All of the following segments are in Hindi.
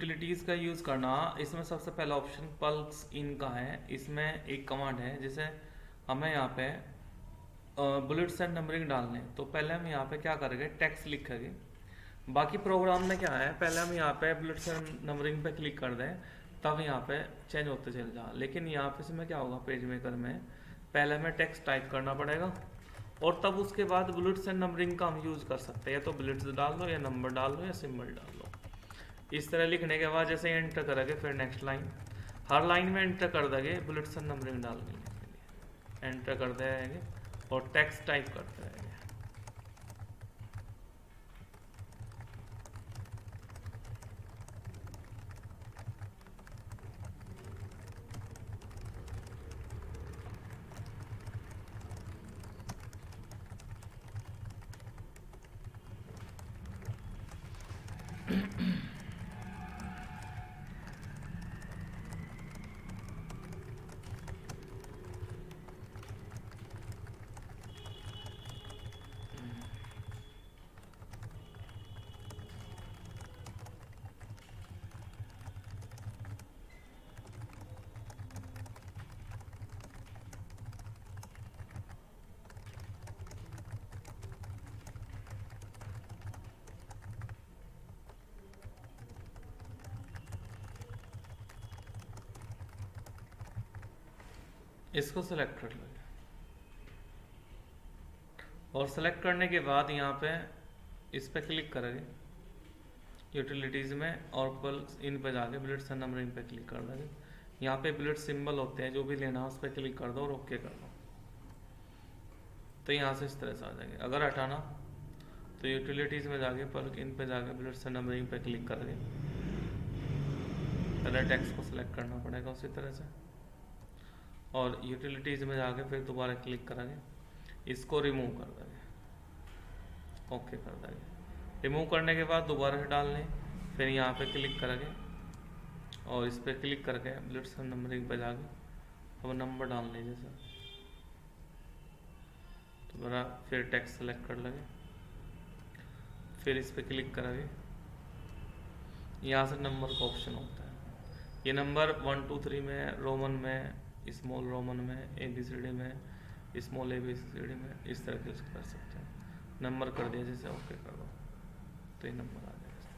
यूटिलिटीज़ का यूज़ करना, इसमें सबसे पहला ऑप्शन पल्स इन का है। इसमें एक कमांड है, जैसे हमें यहाँ पे बुलेट्स एंड नंबरिंग डालने हैं, तो पहले हम यहाँ पे क्या करेंगे, टेक्स्ट लिखेंगे। बाकी प्रोग्राम में क्या है, पहले हम यहाँ पे बुलेट्स एंड नंबरिंग पे क्लिक कर दें, तब यहाँ पे चेंज होते चले जा। लेकिन यहाँ पे इसमें क्या होगा, पेज मेकर में पहले हमें टेक्स्ट टाइप करना पड़ेगा और तब उसके बाद बुलेट्स एंड नंबरिंग का हम यूज़ कर सकते हैं। या तो बुलेट्स डाल दो, या नंबर डाल दो, या सिंबल डाल दो। इस तरह लिखने के बाद जैसे एंटर करेंगे, फिर नेक्स्ट लाइन, हर लाइन में एंटर कर देंगे बुलेट्स एंड नंबरिंग डालने के लिए। एंटर करते रहेंगे और टेक्स्ट टाइप करते रहेंगे। इसको सेलेक्ट कर लेंगे और सेलेक्ट करने के बाद यहाँ पे इस पे क्लिक करेंगे यूटिलिटीज़ में, और पल्स इन पे जाके बुलेट्स एंड नंबरिंग पे क्लिक कर देंगे। यहाँ पे बुलेट सिंबल होते हैं, जो भी लेना है उस पर क्लिक कर दो और ओके कर दो, तो यहाँ से इस तरह से आ जाएंगे। अगर हटाना तो यूटिलिटीज़ में जाके पल्स इन पे जाके बुलेट्स एंड नंबरिंग पे क्लिक करेंगे। पहले टेक्स्ट को सिलेक्ट करना पड़ेगा उसी तरह से, और यूटिलिटीज़ में जाके फिर दोबारा क्लिक करेंगे, इसको रिमूव कर देंगे, ओके कर देंगे। रिमूव करने के बाद दोबारा से डाल लें, फिर यहाँ पे क्लिक करेंगे और इस पर क्लिक करके बुलेट्स एंड नंबरिंग पे जाके अब नंबर डाल लीजिए सर, दोबारा फिर टेक्स्ट सेलेक्ट कर लेंगे, फिर इस पर क्लिक करेंगे। यहाँ से नंबर का ऑप्शन होता है, ये नंबर 1 2 3 में, रोमन में, स्मॉल रोमन में, ABCD में, स्मॉल ABCD में, इस तरह के कर सकते हैं। नंबर कर दिया जैसे, ओके कर दो तो ये नंबर आ जाएगा।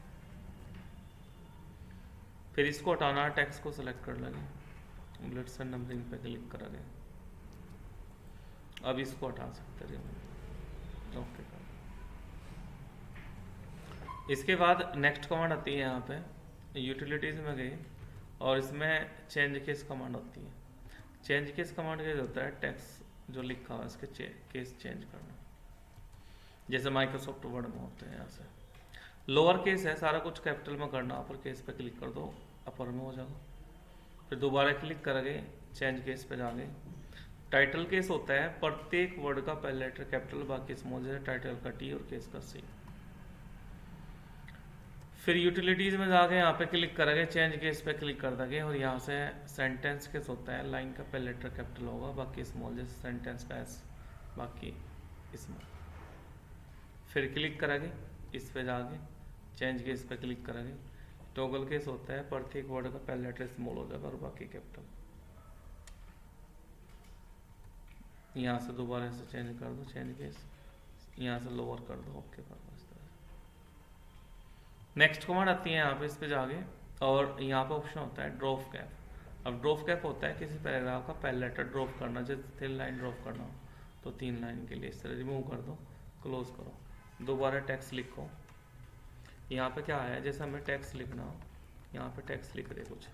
फिर इसको हटाना, टेक्स्ट को सेलेक्ट कर लेंगे, बुलेट्स एंड नंबरिंग पे क्लिक करेंगे, अब इसको हटा सकते हैं, ओके कर दो। इसके बाद नेक्स्ट कमांड आती है, यहाँ पे यूटिलिटीज़ में गई और इसमें चेंज केस कमांड होती है। चेंज केस कमांड का होता है टेक्स्ट जो लिखा हुआ है इसके केस चेंज करना, जैसे माइक्रोसॉफ्ट वर्ड में होते हैं। यहाँ से लोअर केस है, सारा कुछ कैपिटल में करना, अपर केस पे क्लिक कर दो, अपर में हो जाएगा। फिर दोबारा क्लिक करेंगे, चेंज केस पे जाएंगे। टाइटल केस होता है, प्रत्येक वर्ड का पहला लेटर कैपिटल, बाकी स्मॉल, जैसे टाइटल का T और केस का C। फिर यूटिलिटीज़ में जाके यहाँ पे क्लिक करेंगे, चेंज केस पे क्लिक कर देंगे, और यहाँ से सेंटेंस केस होता है, लाइन का पहला लेटर कैपिटल होगा, बाकी स्मॉल, जैसे सेंटेंस का S, बाकी स्मॉल। फिर क्लिक करेंगे, इस पे जाके चेंज केस पे क्लिक करेंगे। टॉगल केस होता है, प्रत्येक वर्ड का पहला लेटर स्मॉल हो जाएगा और बाकी कैपिटल। यहाँ से दोबारा से चेंज कर दो, चेंज केस, यहाँ से लोअर कर दो, ओके कर दो, इस तरह। नेक्स्ट कमांड आती है यहाँ पे, इस पे जाके, और यहाँ पे ऑप्शन होता है ड्रॉप कैप। अब ड्रॉप कैप होता है किसी पैराग्राफ का पहला लेटर ड्रॉप करना, जैसे 3 लाइन ड्रॉप करना हो तो 3 लाइन के लिए इस तरह रिमूव कर दो, क्लोज करो, दोबारा टेक्स्ट लिखो। यहाँ पे क्या है, जैसे हमें टेक्स्ट लिखना हो, यहाँ पे टेक्स्ट लिख रहे कुछ,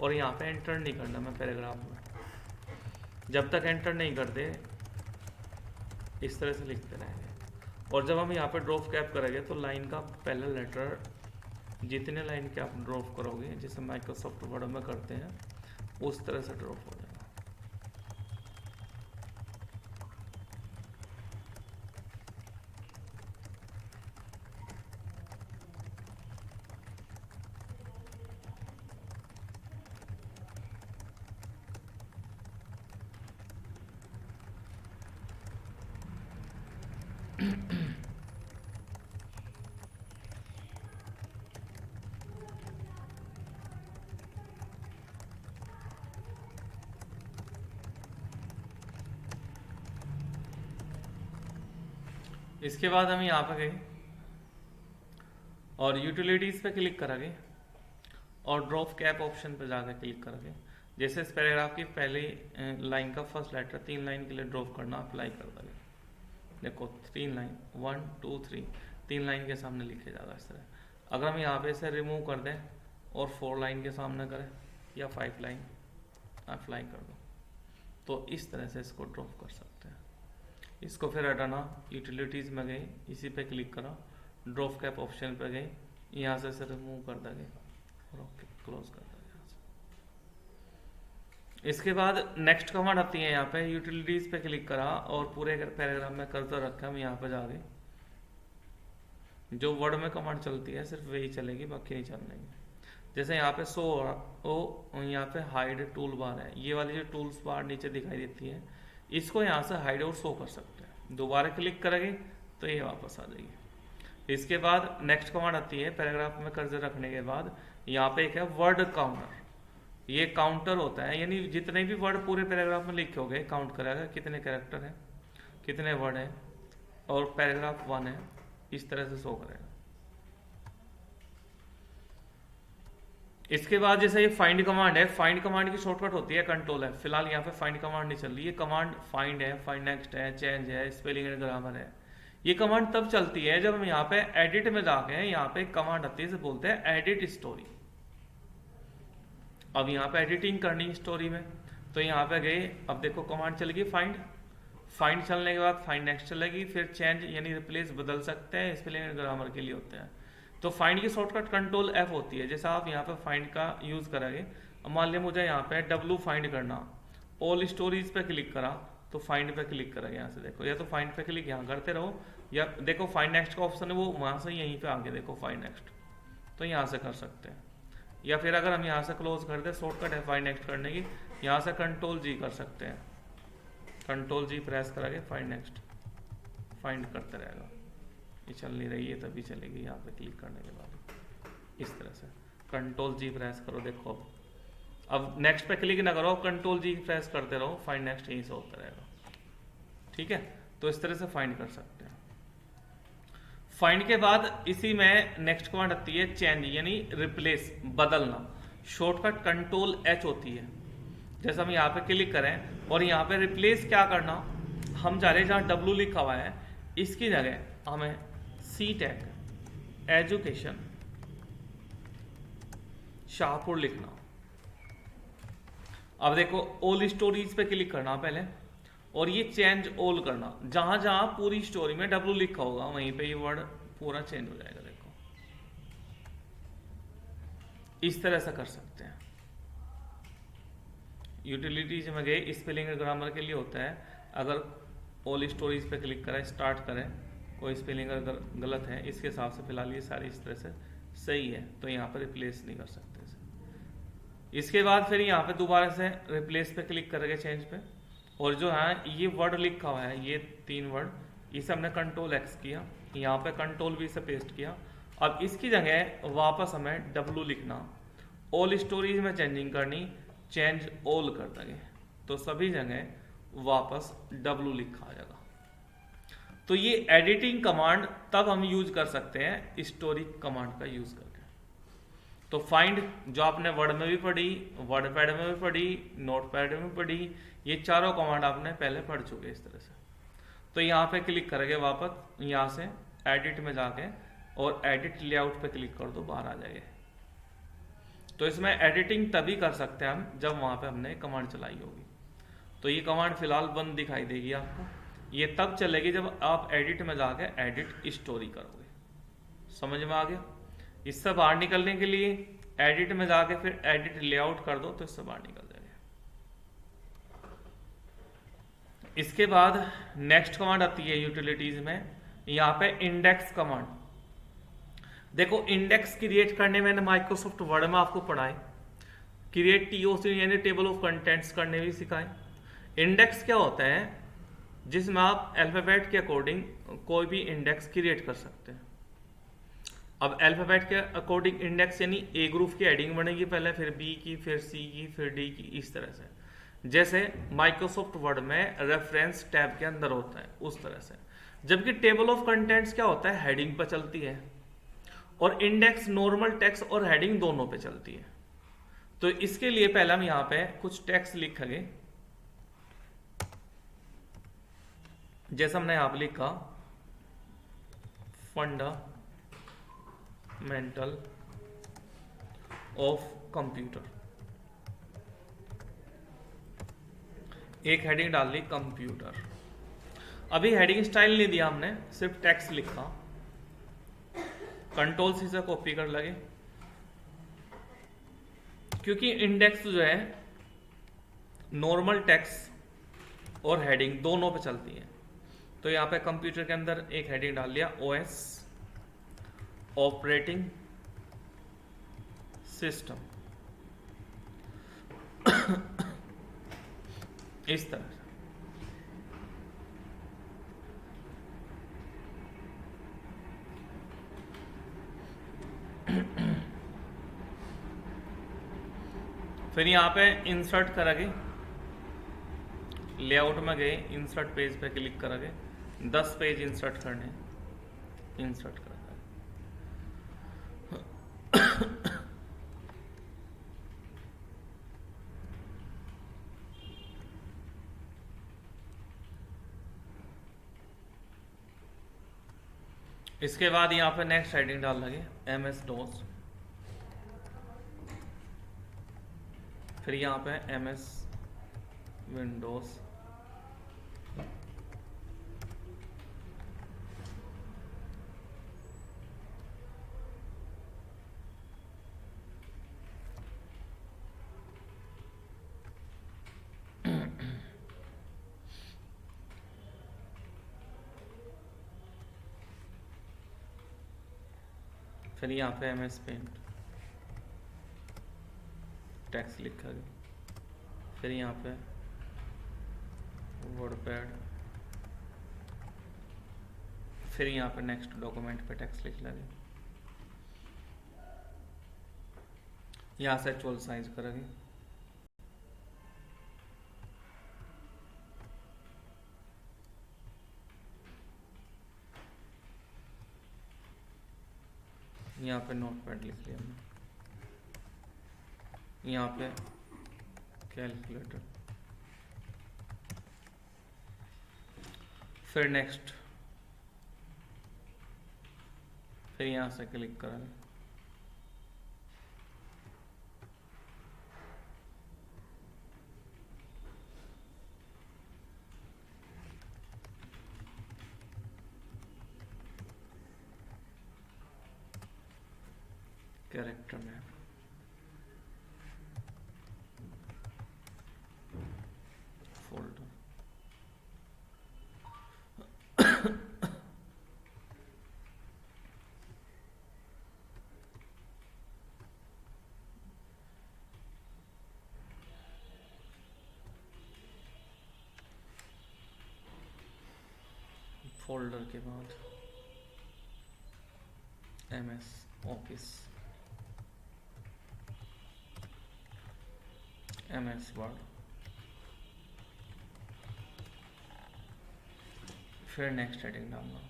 और यहाँ पे एंटर नहीं करना मैं पैराग्राफ में, जब तक एंटर नहीं करते इस तरह से लिखते रहेंगे। और जब हम यहाँ पे ड्रॉप कैप करेंगे तो लाइन का पहला लेटर, जितने लाइन के आप ड्रॉप करोगे, जैसे माइक्रोसॉफ्ट वर्ड में करते हैं, उस तरह से ड्रॉप हो जाएगा। इसके बाद हम यहाँ पे गए और यूटिलिटीज़ पे क्लिक करेंगे और ड्रॉप कैप ऑप्शन पे जाकर क्लिक करेंगे। जैसे इस पैराग्राफ की पहली लाइन का फर्स्ट लेटर 3 लाइन के लिए ड्रॉप करना, अप्लाई कर देंगे। देखो 3 लाइन 1 2 3 3 लाइन के सामने लिखे जाएगा इस तरह। अगर हम यहाँ पे इसे रिमूव कर दें और 4 लाइन के सामने करें या 5 लाइन अप्लाई कर दो, तो इस तरह से इसको ड्रॉप कर सकते हैं। इसको फिर हटाना, यूटिलिटीज़ में गए, इसी पे क्लिक करा, ड्रॉप कैप ऑप्शन पे गए, यहाँ से इसे रिमूव कर देंगे और ओके क्लोज कर देंगे यहाँ से। इसके बाद नेक्स्ट कमांड आती है, यहाँ पे यूटिलिटीज़ पे क्लिक करा और पूरे पैराग्राफ में कर्सर रखा, हम यहाँ पे जाके जो वर्ड में कमांड चलती है सिर्फ वही चलेगी, बाकी नहीं चलेगी। जैसे यहाँ पे शो ओ, यहाँ पे हाइड टूल बार है, ये वाली जो टूल्स बार नीचे दिखाई देती है, इसको यहाँ से हाइड और शो कर सकते हैं। दोबारा क्लिक करेंगे तो ये वापस आ जाएगी। इसके बाद नेक्स्ट कमांड आती है, पैराग्राफ में कर्सर रखने के बाद यहाँ पे एक है वर्ड काउंटर। ये काउंटर होता है, यानी जितने भी वर्ड पूरे पैराग्राफ में लिखे हो गए काउंट करेगा, कितने कैरेक्टर हैं, कितने वर्ड हैं, और पैराग्राफ 1 है, इस तरह से शो करेगा। इसके बाद जैसे ये फाइंड कमांड है, फाइंड कमांड की शॉर्टकट होती है कंट्रोल है। फिलहाल यहाँ पे फाइंड कमांड नहीं चल रही है, कमांड फाइंड है, फाइंड नेक्स्ट है, चेंज है, स्पेलिंग एंड ग्रामर है। ये कमांड तब चलती है जब हम यहाँ पे एडिट में जाके यहाँ पे कमांड आती है, इसे बोलते हैं एडिट स्टोरी। अब यहाँ पे एडिटिंग करनी स्टोरी में, तो यहाँ पे गए, अब देखो कमांड चलेगी फाइंड, फाइंड चलने के बाद फाइंड नेक्स्ट चलेगी, फिर चेंज यानी रिप्लेस बदल सकते हैं, स्पेलिंग एंड ग्रामर के लिए होते हैं। तो फाइंड की शॉर्टकट कंट्रोल F होती है। जैसे आप यहाँ पे फाइंड का यूज करेंगे, मान लिया मुझे यहाँ पे W फाइंड करना, ऑल स्टोरीज पे क्लिक करा तो फाइंड पे क्लिक करेंगे। यहाँ से देखो, या तो फाइंड पे क्लिक यहाँ करते रहो, या देखो फाइंड नेक्स्ट का ऑप्शन है वो वहां से यहीं पे आगे देखो फाइंड नेक्स्ट, तो यहाँ से कर सकते हैं। या फिर अगर हम यहाँ से क्लोज कर दे, शॉर्टकट है फाइंड नेक्स्ट करने की, यहाँ से कंट्रोल G कर सकते हैं, कंट्रोल G प्रेस करेंगे, फाइंड नेक्स्ट फाइंड करते रहेगा। ये चल नहीं रही है तभी चलेगी, यहाँ पे क्लिक करने के बाद इस तरह से कंट्रोल G प्रेस करो। देखो अब नेक्स्ट पे क्लिक ना करो, कंट्रोल G प्रेस करते रहो, फाइंड नेक्स्ट यहीं से होता रहेगा। ठीक है, तो इस तरह से फाइंड कर सकते हैं। फाइंड के बाद इसी में नेक्स्ट कमांड आती है चेंज, यानी रिप्लेस बदलना, शॉर्टकट कंट्रोल H होती है। जैसे हम यहाँ पे क्लिक करें और यहाँ पे रिप्लेस क्या करना, हम जा रहे हैं जहाँ W लिखा हुआ है इसकी जगह हमें C-टेक एजुकेशन शाहपुर लिखना। अब देखो ऑल स्टोरीज पे क्लिक करना पहले और ये चेंज ऑल करना, जहां जहां पूरी स्टोरी में W लिखा होगा वहीं पे ये वर्ड पूरा चेंज हो जाएगा। देखो इस तरह से कर सकते हैं। यूटिलिटीज में गए, स्पेलिंग और ग्रामर के लिए होता है, अगर ऑल स्टोरीज पे क्लिक करें, स्टार्ट करें, कोई स्पेलिंग अगर गलत है इसके हिसाब से फिलहाल ये सारी इस तरह से सही है, तो यहाँ पर रिप्लेस नहीं कर सकते इसे। इसके बाद फिर यहाँ पे दोबारा से रिप्लेस पे क्लिक करेंगे, चेंज पे, और जो है ये वर्ड लिखा हुआ है, ये 3 वर्ड, इसे हमने कंट्रोल X किया, यहाँ पे कंट्रोल V से पेस्ट किया। अब इसकी जगह वापस हमें W लिखना, ऑल स्टोरीज में चेंजिंग करनी, चेंज ऑल कर देंगे, तो सभी जगह वापस W लिखा आ जाएगा। तो ये एडिटिंग कमांड तब हम यूज कर सकते हैं स्टोरी कमांड का यूज करके। तो फाइंड जो आपने वर्ड में भी पढ़ी, वर्ड पैड में भी पढ़ी, नोट पैड में भी पढ़ी, ये चारों कमांड आपने पहले पढ़ चुके इस तरह से। तो यहाँ पे क्लिक करेंगे, वापस यहाँ से एडिट में जाके और एडिट लेआउट पे क्लिक कर दो, बाहर आ जाएगा। तो इसमें एडिटिंग तभी कर सकते हैं हम जब वहां पे हमने कमांड चलाई होगी। तो ये कमांड फिलहाल बंद दिखाई देगी आपको, ये तब चलेगी जब आप एडिट में जाके एडिट स्टोरी करोगे। समझ में आ गया? इससे बाहर निकलने के लिए एडिट में जाके फिर एडिट लेआउट कर दो तो इससे बाहर निकल जाएगा। इसके बाद नेक्स्ट कमांड आती है यूटिलिटीज में, यहाँ पे इंडेक्स कमांड। देखो इंडेक्स क्रिएट करने में माइक्रोसॉफ्ट वर्ड में आपको पढ़ाए, क्रिएट TOC यानी टेबल ऑफ कंटेंट्स करने भी सिखाए। इंडेक्स क्या होता है, जिसमें आप अल्फाबेट के अकॉर्डिंग कोई भी इंडेक्स क्रिएट कर सकते हैं। अब अल्फाबेट के अकॉर्डिंग इंडेक्स यानी ए ग्रुप की हेडिंग बनेगी पहले, फिर बी की, फिर सी की, फिर डी की, इस तरह से। जैसे माइक्रोसॉफ्ट वर्ड में रेफरेंस टैब के अंदर होता है उस तरह से। जबकि टेबल ऑफ कंटेंट्स क्या होता है, हेडिंग पर चलती है, और इंडेक्स नॉर्मल टेक्स्ट और हेडिंग दोनों पे चलती है। तो इसके लिए पहले हम यहां पे कुछ टेक्स्ट लिखेंगे, जैसे हमने यहां पे लिखा फंडामेंटल ऑफ कंप्यूटर, एक हेडिंग डाल ली कंप्यूटर। अभी हेडिंग स्टाइल नहीं दिया हमने, सिर्फ टेक्स्ट लिखा, कंट्रोल सी से कॉपी कर लगे, क्योंकि इंडेक्स जो है नॉर्मल टेक्स्ट और हेडिंग दोनों पे चलती है। तो यहां पे कंप्यूटर के अंदर एक हेडिंग डाल लिया, ओएस ऑपरेटिंग सिस्टम, इस तरह से। फिर यहाँ पे इंसर्ट करेंगे, लेआउट में गए, इंसर्ट पेज पे क्लिक करेंगे, 10 पेज इंसर्ट करने, इंसर्ट करेंगे। इसके बाद यहाँ पे नेक्स्ट हेडिंग डाल लगे MS डॉस, फिर यहाँ पे MS विंडोज, फिर यहाँ पे MS पेंट टेक्स्ट लिखा गया, फिर यहाँ पे वर्डपैड, फिर यहाँ पे नेक्स्ट डॉक्यूमेंट पे टेक्स्ट लिख लगे, यहाँ से एक्चुअल साइज करेंगे, यहाँ पे नोटपैड लिख लिया हमने, यहाँ पे कैलकुलेटर, फिर नेक्स्ट, फिर यहाँ से क्लिक करेंगे, कैरेक्टर मैप, फोल्डर, फोल्डर के बाद MS ऑफिस, MS वर्ड, फिर नेक्स्ट हेडिंग डालना,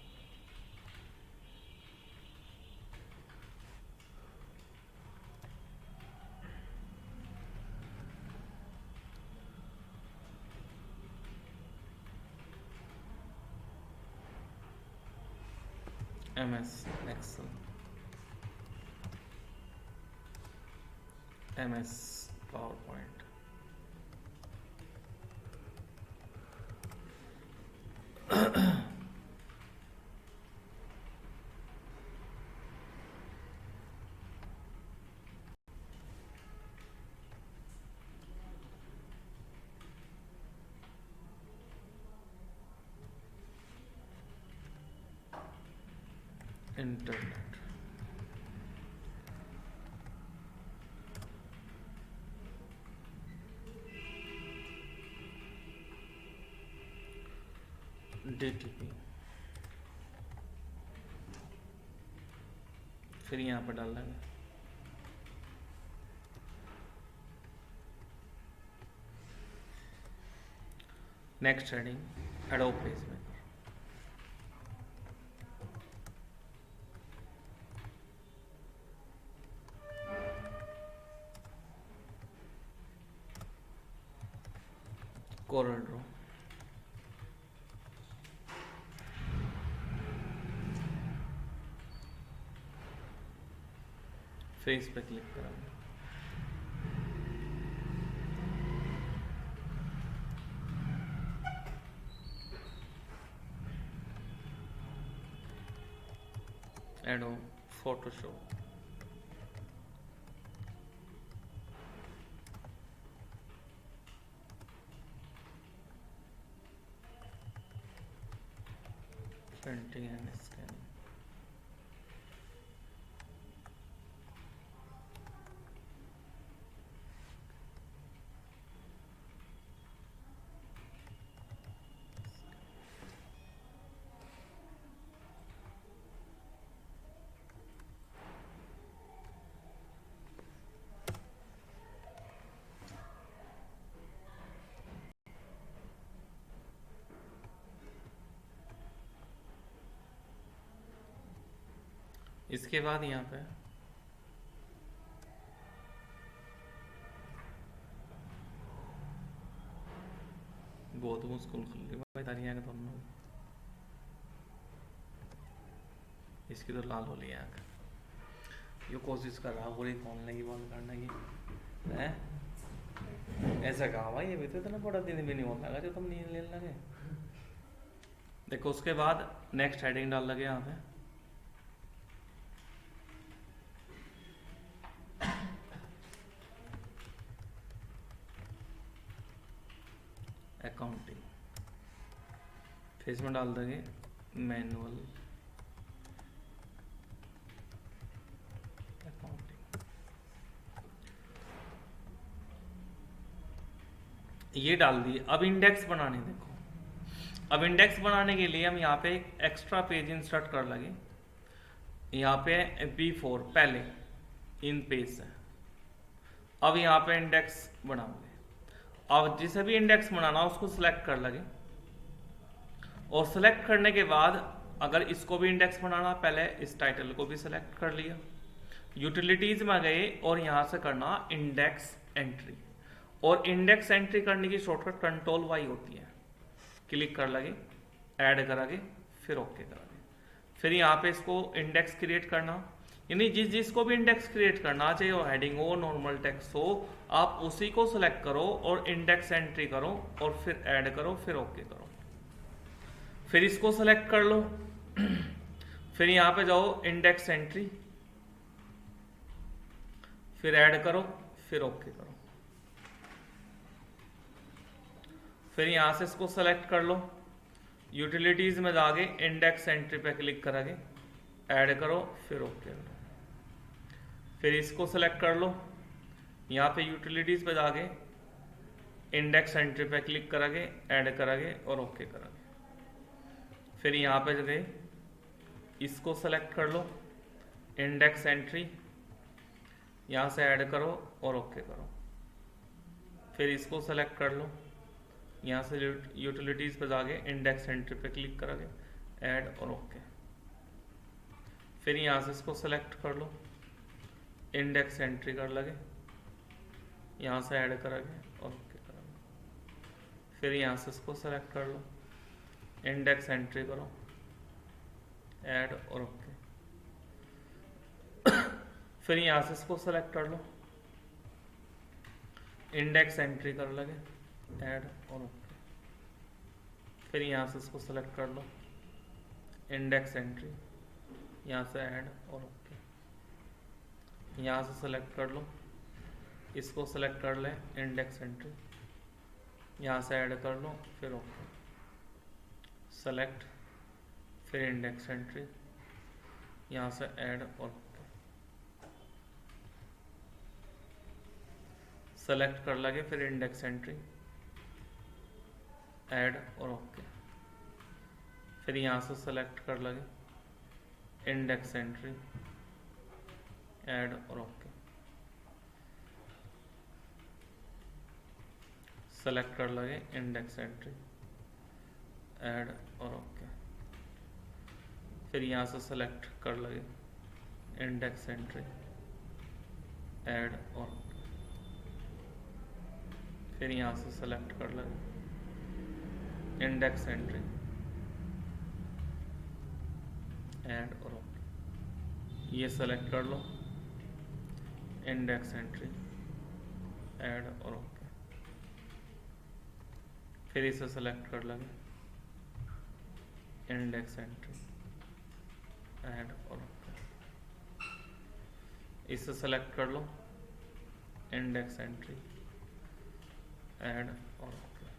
MS excel, MS PowerPoint, internet, DTP, फिर यहाँ पर डाल देंगे next heading Adobe PageMaker, Corel draw, face पे क्लिक करेंगे। Adobe Photoshop, printing and scanning, इसके बाद यहाँ पे बहुत मुश्किल खुल रही भाई तारी आँख दोनों, इसकी तो लाल हो रही आँख। ये कोशिश कर रहा पूरी खोलने की, बंद करने की है। ऐसा कहा भाई, ये भी तो इतना बड़ा दिन भी नहीं होता लगा जो तुम नहीं ले लगे। देखो उसके बाद नेक्स्ट हेडिंग डाल लगे यहाँ पे, अकाउंटिंग, फिर इसमें डाल देंगे मैनुअल अकाउंटिंग। ये डाल दिए। अब इंडेक्स बनाने, देखो अब इंडेक्स बनाने के लिए हम यहाँ पे एक एक्स्ट्रा पेज इंसर्ट कर लगे। यहाँ पे B4 पहले इन पेज से, अब यहाँ पे इंडेक्स बनाओगे। अब जिसे भी इंडेक्स बनाना उसको सिलेक्ट कर लगे, और सिलेक्ट करने के बाद अगर इसको भी इंडेक्स बनाना, पहले इस टाइटल को भी सिलेक्ट कर लिया, यूटिलिटीज में गए और यहाँ से करना इंडेक्स एंट्री। और इंडेक्स एंट्री करने की शॉर्टकट कंट्रोल वाई होती है। क्लिक कर लगे, ऐड करागे, फिर ओके करागे। फिर यहाँ पे इसको इंडेक्स क्रिएट करना, यानी जिसको भी इंडेक्स क्रिएट करना, चाहे वो हेडिंग हो, नॉर्मल टेक्स्ट हो, आप उसी को सिलेक्ट करो और इंडेक्स एंट्री करो और फिर ऐड करो, फिर ओके करो। फिर इसको सिलेक्ट कर लो, फिर यहाँ पे जाओ इंडेक्स एंट्री, फिर ऐड करो, फिर ओके करो। फिर यहाँ से इसको सेलेक्ट कर लो, यूटिलिटीज में जाके इंडेक्स एंट्री पे क्लिक करोगे, ऐड करो, फिर ओके करो। फिर इसको सेलेक्ट कर लो, यहाँ पे यूटिलिटीज पे जाके इंडेक्स एंट्री पे क्लिक करोगे, ऐड करोगे और ओके करोगे। फिर यहाँ पे जगह इसको सेलेक्ट कर लो, इंडेक्स एंट्री, यहाँ से ऐड करो और ओके करो। फिर इसको सेलेक्ट कर लो, यहाँ से यूटिलिटीज पे जाके इंडेक्स एंट्री पे क्लिक करोगे, ऐड और ओके। फिर यहाँ से इसको सेलेक्ट कर लो, इंडेक्स एंट्री कर लगे, यहाँ से ऐड करोगे और ओके करोगे। फिर यहाँ से इसको सेलेक्ट कर लो, इंडेक्स एंट्री करो, ऐड और ओके। फिर यहाँ से इसको सेलेक्ट कर लो, इंडेक्स एंट्री कर लगे, ऐड और ओके। फिर यहाँ से इसको सेलेक्ट कर लो, इंडेक्स एंट्री, यहाँ से ऐड और ओके। यहाँ से सेलेक्ट कर लो, इसको सेलेक्ट कर लें, इंडेक्स एंट्री, यहाँ से ऐड कर लो, फिर ओके। सेलेक्ट, फिर इंडेक्स एंट्री, यहाँ से ऐड और ओके। सेलेक्ट कर लगे, फिर इंडेक्स एंट्री, ऐड और ओके। फिर यहाँ से सेलेक्ट कर लगे, इंडेक्स एंट्री, ऐड और ओके। सेलेक्ट कर लगे, इंडेक्स एंट्री, ऐड और ओके। फिर यहाँ से सेलेक्ट कर लगे, इंडेक्स एंट्री, ऐड और ओके। फिर यहाँ से सेलेक्ट कर लगे, इंडेक्स एंट्री, ऐड और ये सेलेक्ट कर लो, इंडेक्स एंट्री, ऐड और ओके। फिर इसे सेलेक्ट कर लेंगे, इंडेक्स एंट्री, ऐड और ओके। इसे सेलेक्ट कर लो, इंडेक्स एंट्री, ऐड और ओके।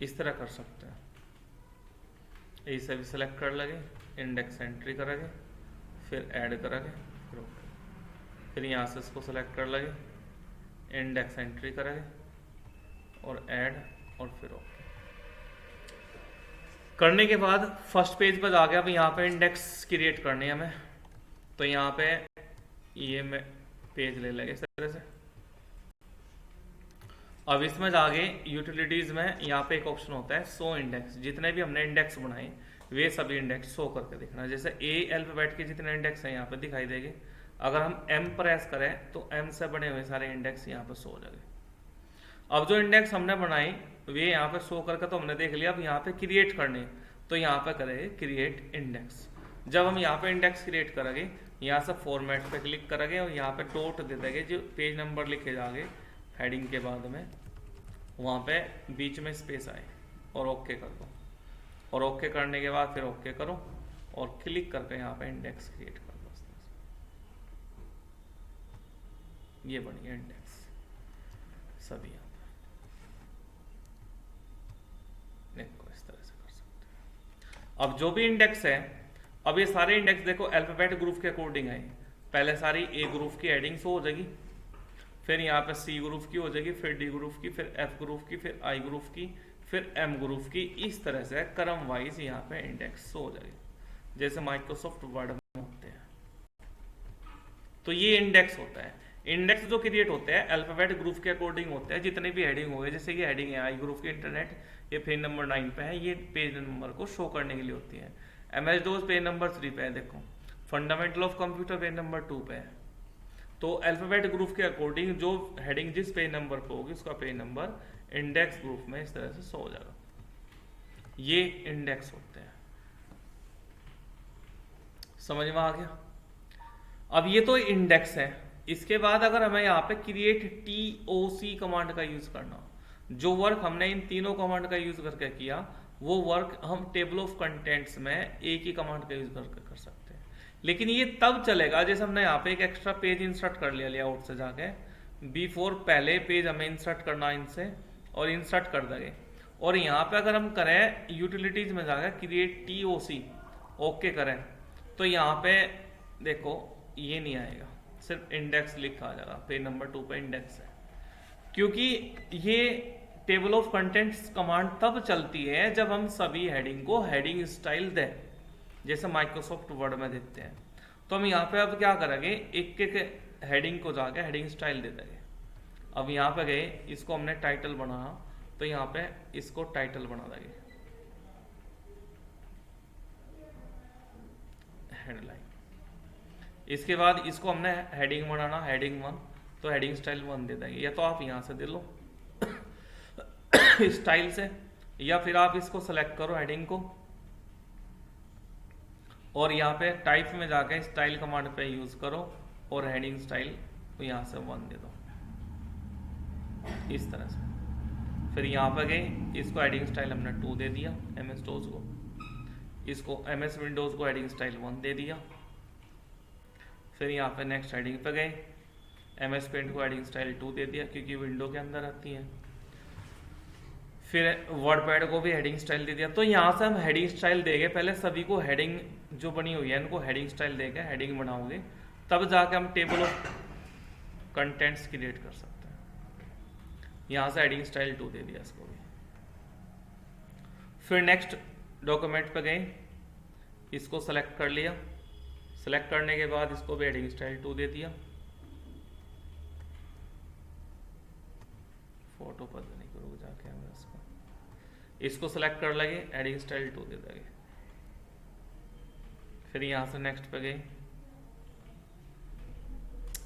इस तरह कर सकते हैं। इसे भी सेलेक्ट कर लेंगे, इंडेक्स एंट्री करेंगे, फिर ऐड करेंगे, फिर ओके। फिर यहाँ से इसको सेलेक्ट कर लेंगे, इंडेक्स एंट्री करेंगे और ऐड और फिर ओके। करने के बाद फर्स्ट पेज पर जाके अब यहाँ पे इंडेक्स क्रिएट करनी है हमें। तो यहाँ पे ये मैं पेज ले लेंगे इस तरह से। अब इसमें जाके यूटिलिटीज में यहाँ पे एक ऑप्शन होता है शो इंडेक्स। जितने भी हमने इंडेक्स बनाए वे सभी इंडेक्स शो करके दिखना। जैसे ए अल्फाबेट के जितने इंडेक्स हैं यहाँ पे दिखाई देंगे। अगर हम एम प्रेस करें तो एम से बने हुए सारे इंडेक्स यहाँ पे शो हो जाएंगे। अब जो इंडेक्स हमने बनाई वे यहाँ पे शो करके तो हमने देख लिया। अब यहाँ पे क्रिएट करने, तो यहाँ पे करेंगे क्रिएट इंडेक्स। जब हम यहाँ पे इंडेक्स क्रिएट करेंगे, यहाँ से फॉर्मेट पे क्लिक करेंगे और यहाँ पे डॉट दे देंगे, जो पेज नंबर लिखे जाएंगे हेडिंग के बाद में, वहाँ पे बीच में स्पेस आए और ओके कर दो। और ओके करने के बाद फिर ओके करो और क्लिक करके यहाँ पे इंडेक्स क्रिएट कर दो। ये बन गया इंडेक्स सभी यहाँ पे। देखो इस तरह से कर सकते हैं। अब जो भी इंडेक्स है, अब ये सारे इंडेक्स देखो अल्फाबेट ग्रुप के अकॉर्डिंग है। पहले सारी ए ग्रुप की हेडिंग्स हो जाएगी, फिर यहाँ पे सी ग्रुप की हो जाएगी, फिर डी ग्रुप की, फिर एफ ग्रुप की, फिर आई ग्रुप की, फिर एम ग्रुप की। इस तरह से क्रम वाइज यहाँ पे इंडेक्स हो जाएगी, जैसे माइक्रोसॉफ्ट वर्ड में होते हैं। तो ये इंडेक्स होता है। इंडेक्स जो क्रिएट होते हैं अल्फाबेट ग्रुप के अकॉर्डिंग होते हैं। जितने भी हेडिंग हो गए, जैसे ये हेडिंग है आई ग्रुप की इंटरनेट, ये पेज नंबर 9 पे है, ये पेज नंबर को शो करने के लिए होती है। MS DOS पेज नंबर 3 पे है, देखो fundamental of computer page number 2 पे है। तो अल्फाबेट ग्रुप के अकॉर्डिंग जो हेडिंग जिस पेज नंबर पे होगी उसका पेज नंबर इंडेक्स ग्रुप में इस तरह से शो हो जाएगा। ये इंडेक्स होते हैं। समझ में आ गया? अब ये तो इंडेक्स है। इसके बाद अगर हमें यहाँ पे क्रिएट TOC कमांड का यूज करना, जो वर्क हमने इन तीनों कमांड का यूज करके किया, वो वर्क हम टेबल ऑफ कंटेंट्स में एक ही कमांड का यूज करके कर सकते हैं। लेकिन ये तब चलेगा जैसे हमने यहाँ पे एक एक्स्ट्रा पेज इंसर्ट कर लिया लेआउट से जाके। बिफोर पहले पेज हमें इंसर्ट करना इनसे और इंसर्ट कर देंगे। और यहाँ पे अगर हम करें यूटिलिटीज में जाकर क्रिएट TOC ओके करें, तो यहाँ पे देखो ये नहीं आएगा, सिर्फ इंडेक्स लिखा आ जाएगा। पेज नंबर 2 पे इंडेक्स है, क्योंकि ये टेबल ऑफ कंटेंट्स कमांड तब चलती है जब हम सभी हेडिंग को हेडिंग स्टाइल दें, जैसे माइक्रोसॉफ्ट वर्ड में देते हैं। तो हम यहाँ पे अब क्या करेंगे, एक एक हेडिंग को जाके हेडिंग स्टाइल दे देंगे। अब यहाँ पे गए, इसको हमने टाइटल बनाया, तो यहाँ पे इसको टाइटल बना देंगे, हेडलाइन। इसके बाद इसको हमने हेडिंग बनाना, हेडिंग 1, तो हेडिंग स्टाइल 1 दे देंगे। या तो आप यहाँ से दे लो स्टाइल से, या फिर आप इसको सेलेक्ट करो हेडिंग को और यहाँ पे टाइप में जाके स्टाइल कमांड पे यूज करो और हेडिंग स्टाइल को यहाँ से 1 दे दो, इस तरह से। फिर यहाँ पे गए, इसको हेडिंग स्टाइल हमने 2 दे दिया MS DOS को, इसको MS विंडोज को हेडिंग स्टाइल 1 दे दिया। फिर यहाँ पे नेक्स्ट हेडिंग पे गए, MS पेंट को हेडिंग स्टाइल 2 दे दिया क्योंकि विंडो के अंदर आती है। फिर वर्डपैड को भी हेडिंग स्टाइल दे दिया। तो यहाँ से हम हेडिंग स्टाइल देंगे, पहले सभी को हेडिंग जो बनी हुई है इनको हेडिंग स्टाइल देके हेडिंग बनाओगे, तब जाके हम टेबल ऑफ कंटेंट्स क्रिएट कर सकते हैं। यहाँ से हेडिंग स्टाइल 2 दे दिया इसको भी। फिर नेक्स्ट डॉक्यूमेंट पे गए, इसको सेलेक्ट कर लिया, सेलेक्ट करने के बाद इसको भी हेडिंग स्टाइल 2 दे दिया। फोटो पर नहीं करोगे जाके हम इसको सेलेक्ट कर लेंगे, हेडिंग स्टाइल 2 दे देंगे। फिर यहाँ से नेक्स्ट पे गए,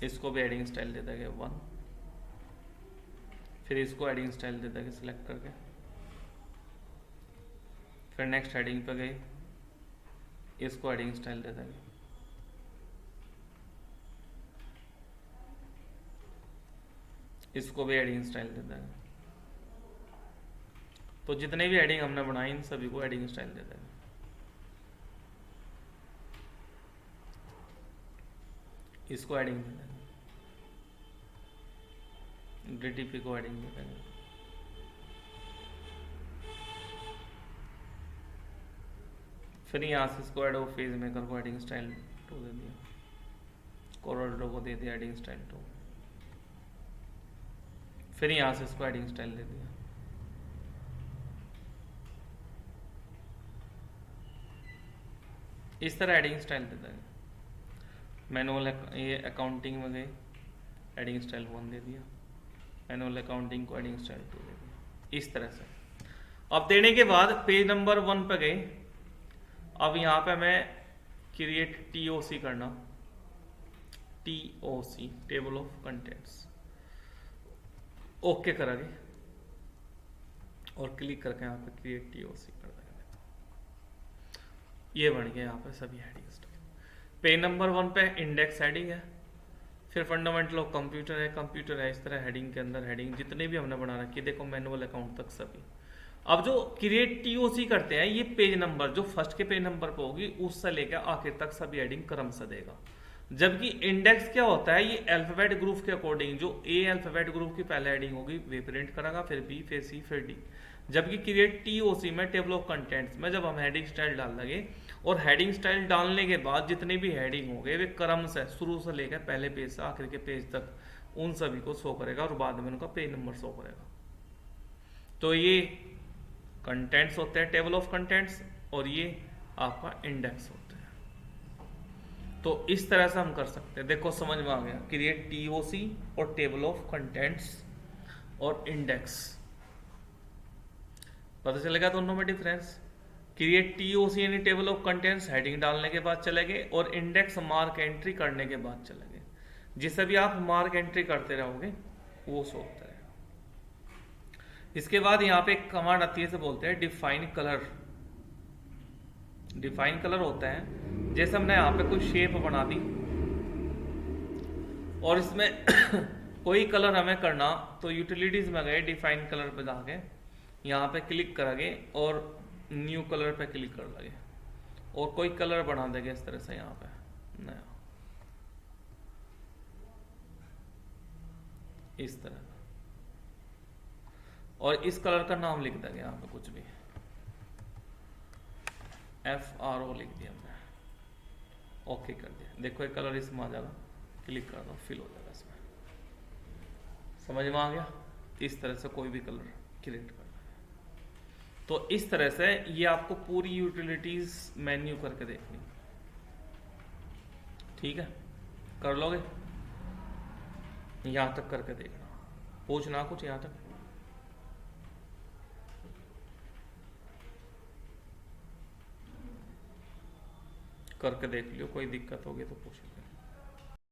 इसको भी हेडिंग स्टाइल दे देंगे 1। फिर इसको हेडिंग स्टाइल दे देंगे सेलेक्ट करके। फिर नेक्स्ट हेडिंग पे गए, इसको हेडिंग स्टाइल दे देंगे। इसको भी हेडिंग स्टाइल दे देंगे। तो जितने भी हेडिंग हमने बनाए इन सभी को हेडिंग स्टाइल दे देंगे। इसको हेडिंग दे देंगे, डीटीपी को हेडिंग दे देंगे। फिर यहाँ से इसको एडो फेज मेकर को हेडिंग स्टाइल 2 दे दिया, कोरल ड्रॉ को दे दिया हेडिंग स्टाइल 2। फिर यहाँ से इसको हेडिंग स्टाइल दे दिया। इस तरह हेडिंग स्टाइल दे देंगे। मैनुअल ये अकाउंटिंग में गए, हेडिंग स्टाइल 1 दे दिया, मैनुअल अकाउंटिंग को हेडिंग स्टाइल 2 दे दिया। इस तरह से अब देने के बाद पेज नंबर 1 पे गए। अब यहाँ पे मैं क्रिएट टीओसी करना, TOC table of contents, okay करेंगे और क्लिक करके यहाँ पे क्रिएट टीओसी कर देंगे। ये बन गया यहाँ पे सभी हेडिंग स्टाइल। पेज नंबर 1 पे इंडेक्स हेडिंग है, फिर फंडामेंटल ऑफ कंप्यूटर है। इस तरह हेडिंग के अंदर हेडिंग जितने भी हमने बना रखी, देखो मैनुअल अकाउंट तक सभी। अब जो क्रिएट टीओसी करते हैं, ये पेज नंबर जो फर्स्ट के पेज नंबर पे होगी उससे लेकर आखिर तक सभी हेडिंग क्रम से देगा। जबकि इंडेक्स क्या होता है, ये अल्फाबेट ग्रुप के अकॉर्डिंग जो ए अल्फाबेट ग्रुप की पहले हेडिंग होगी वे प्रिंट करेगा, फिर बी, फिर सी, फिर डी। जबकि क्रिएट टीओसी में टेबल ऑफ कंटेंट्स में जब हम हेडिंग स्टाइल डाल देंगे और हेडिंग स्टाइल डालने के बाद जितने भी हेडिंग होंगे वे क्रम से शुरू से लेकर पहले पेज से आखिर के पेज तक उन सभी को शो करेगा और बाद में उनका पेज नंबर शो करेगा। तो ये कंटेंट्स होते हैं टेबल ऑफ कंटेंट्स और ये आपका इंडेक्स होते हैं। तो इस तरह से हम कर सकते हैं। देखो समझ में आ गया, क्रिएट टीओसी और टेबल ऑफ कंटेंट्स और इंडेक्स, पता चलेगा दोनों में डिफरेंस। क्रिएट टीओसी यानी टेबल ऑफ कंटेंट्स हेडिंग डालने के बाद चलेंगे और इंडेक्स मार्क एंट्री करने के बाद चलेंगे। जिसे भी आप मार्क एंट्री करते रहोगे वो शो होता है। इसके बाद यहाँ पे एक कमांड आती है, से बोलते हैं डिफाइन कलर। डिफाइन कलर होता है जैसे हमने यहाँ पे कोई शेप बना दी और इसमें कोई कलर हमें करना, तो यूटिलिटीज में गए, डिफाइन कलर पे जाके यहाँ पे क्लिक करेंगे और न्यू कलर पे क्लिक कर लेंगे और कोई कलर बना देंगे इस तरह से यहाँ पे नया, इस तरह। और इस कलर का नाम लिख देंगे यहाँ पे कुछ भी, FRO लिख दिया हमने, ओके कर दिया। देखो एक कलर इसमें आ जाएगा, क्लिक कर दो फिल हो जाएगा इसमें। समझ में आ गया? इस तरह से कोई भी कलर क्रिएट करना है। तो इस तरह से ये आपको पूरी यूटिलिटीज मेन्यू करके देखनी, ठीक है? कर लोगे? यहां तक करके देखना, पूछना कुछ यहां तक। करके देख लियो, कोई दिक्कत होगी तो पूछ लो।